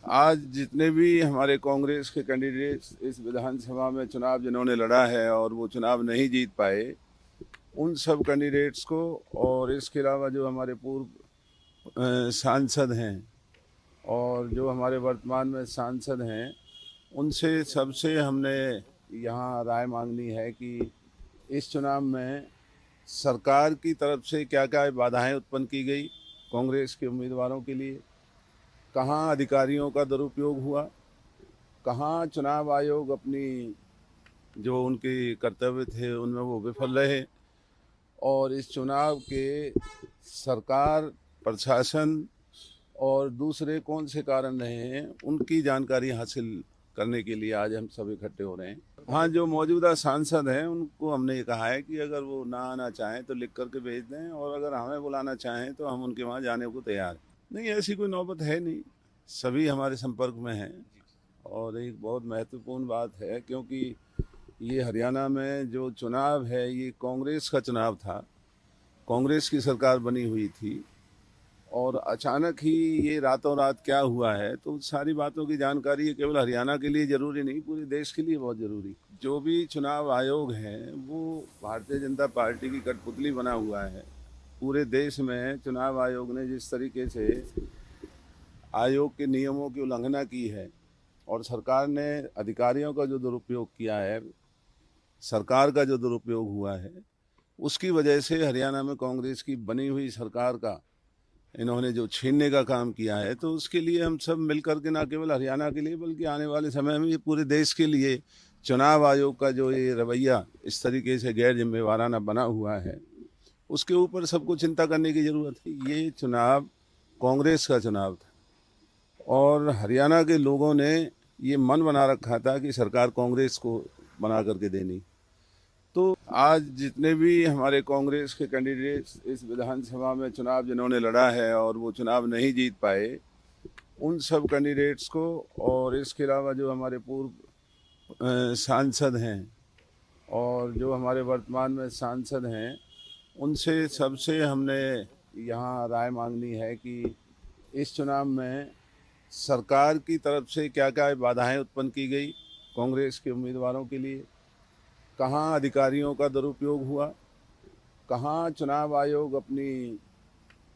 आज जितने भी हमारे कांग्रेस के कैंडिडेट्स इस विधानसभा में चुनाव जिन्होंने लड़ा है और वो चुनाव नहीं जीत पाए, उन सब कैंडिडेट्स को और इसके अलावा जो हमारे पूर्व सांसद हैं और जो हमारे वर्तमान में सांसद हैं, उनसे सबसे हमने यहाँ राय मांगनी है कि इस चुनाव में सरकार की तरफ से क्या क्या बाधाएं उत्पन्न की गई कांग्रेस के उम्मीदवारों के लिए, कहाँ अधिकारियों का दुरुपयोग हुआ, कहाँ चुनाव आयोग अपनी जो उनके कर्तव्य थे उनमें वो विफल रहे, और इस चुनाव के सरकार, प्रशासन और दूसरे कौन से कारण रहे हैं उनकी जानकारी हासिल करने के लिए आज हम सब इकट्ठे हो रहे हैं। हाँ, जो मौजूदा सांसद हैं उनको हमने ये कहा है कि अगर वो ना आना चाहें तो लिख करके भेज दें, और अगर हमें बुलाना चाहें तो हम उनके वहाँ जाने को तैयार हैं। नहीं, ऐसी कोई नौबत है नहीं, सभी हमारे संपर्क में हैं। और एक बहुत महत्वपूर्ण बात है, क्योंकि ये हरियाणा में जो चुनाव है ये कांग्रेस का चुनाव था, कांग्रेस की सरकार बनी हुई थी, और अचानक ही ये रातों रात क्या हुआ है, तो सारी बातों की जानकारी ये केवल हरियाणा के लिए ज़रूरी नहीं, पूरे देश के लिए बहुत ज़रूरी। जो भी चुनाव आयोग है वो भारतीय जनता पार्टी की कठपुतली बना हुआ है। पूरे देश में चुनाव आयोग ने जिस तरीके से आयोग के नियमों की उल्लंघना की है और सरकार ने अधिकारियों का जो दुरुपयोग किया है, सरकार का जो दुरुपयोग हुआ है, उसकी वजह से हरियाणा में कांग्रेस की बनी हुई सरकार का इन्होंने जो छीनने का काम किया है, तो उसके लिए हम सब मिलकर के, ना केवल हरियाणा के लिए बल्कि आने वाले समय में ये पूरे देश के लिए चुनाव आयोग का जो ये रवैया इस तरीके से गैर जिम्मेवाराना बना हुआ है, उसके ऊपर सबको चिंता करने की ज़रूरत है। ये चुनाव कांग्रेस का चुनाव था और हरियाणा के लोगों ने ये मन बना रखा था कि सरकार कांग्रेस को बना करके देनी। तो आज जितने भी हमारे कांग्रेस के कैंडिडेट्स इस विधानसभा में चुनाव जिन्होंने लड़ा है और वो चुनाव नहीं जीत पाए, उन सब कैंडिडेट्स को और इसके अलावा जो हमारे पूर्व सांसद हैं और जो हमारे वर्तमान में सांसद हैं, उनसे सबसे हमने यहाँ राय मांगनी है कि इस चुनाव में सरकार की तरफ से क्या क्या बाधाएं उत्पन्न की गई कांग्रेस के उम्मीदवारों के लिए, कहाँ अधिकारियों का दुरुपयोग हुआ, कहाँ चुनाव आयोग अपनी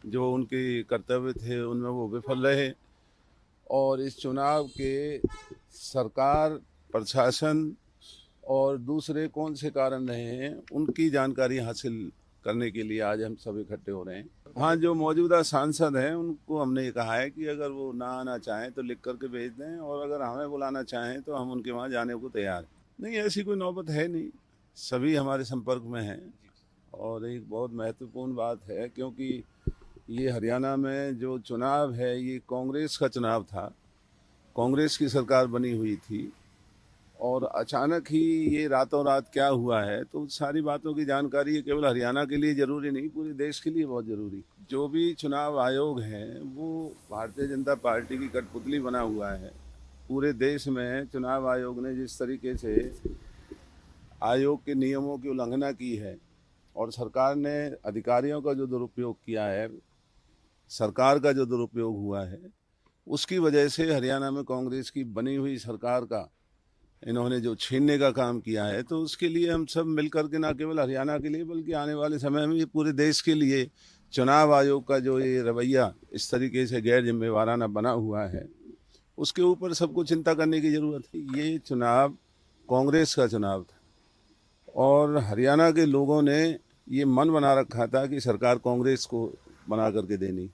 जो उनके कर्तव्य थे उनमें वो विफल रहे, और इस चुनाव के सरकार, प्रशासन और दूसरे कौन से कारण रहे हैं उनकी जानकारी हासिल करने के लिए आज हम सब इकट्ठे हो रहे हैं। हाँ, जो मौजूदा सांसद हैं उनको हमने ये कहा है कि अगर वो ना आना चाहें तो लिख करके भेज दें, और अगर हमें बुलाना चाहें तो हम उनके वहाँ जाने को तैयार हैं। नहीं, ऐसी कोई नौबत है नहीं, सभी हमारे संपर्क में हैं। और एक बहुत महत्वपूर्ण बात है, क्योंकि ये हरियाणा में जो चुनाव है ये कांग्रेस का चुनाव था, कांग्रेस की सरकार बनी हुई थी, और अचानक ही ये रातों रात क्या हुआ है, तो सारी बातों की जानकारी ये केवल हरियाणा के लिए ज़रूरी नहीं, पूरे देश के लिए बहुत ज़रूरी। जो भी चुनाव आयोग है वो भारतीय जनता पार्टी की कठपुतली बना हुआ है। पूरे देश में चुनाव आयोग ने जिस तरीके से आयोग के नियमों की उल्लंघना की है और सरकार ने अधिकारियों का जो दुरुपयोग किया है, सरकार का जो दुरुपयोग हुआ है, उसकी वजह से हरियाणा में कांग्रेस की बनी हुई सरकार का इन्होंने जो छीनने का काम किया है, तो उसके लिए हम सब मिलकर के, ना केवल हरियाणा के लिए बल्कि आने वाले समय में ये पूरे देश के लिए चुनाव आयोग का जो ये रवैया इस तरीके से गैर जिम्मेवाराना बना हुआ है, उसके ऊपर सबको चिंता करने की ज़रूरत है। ये चुनाव कांग्रेस का चुनाव था और हरियाणा के लोगों ने ये मन बना रखा था कि सरकार कांग्रेस को बना करके देनी।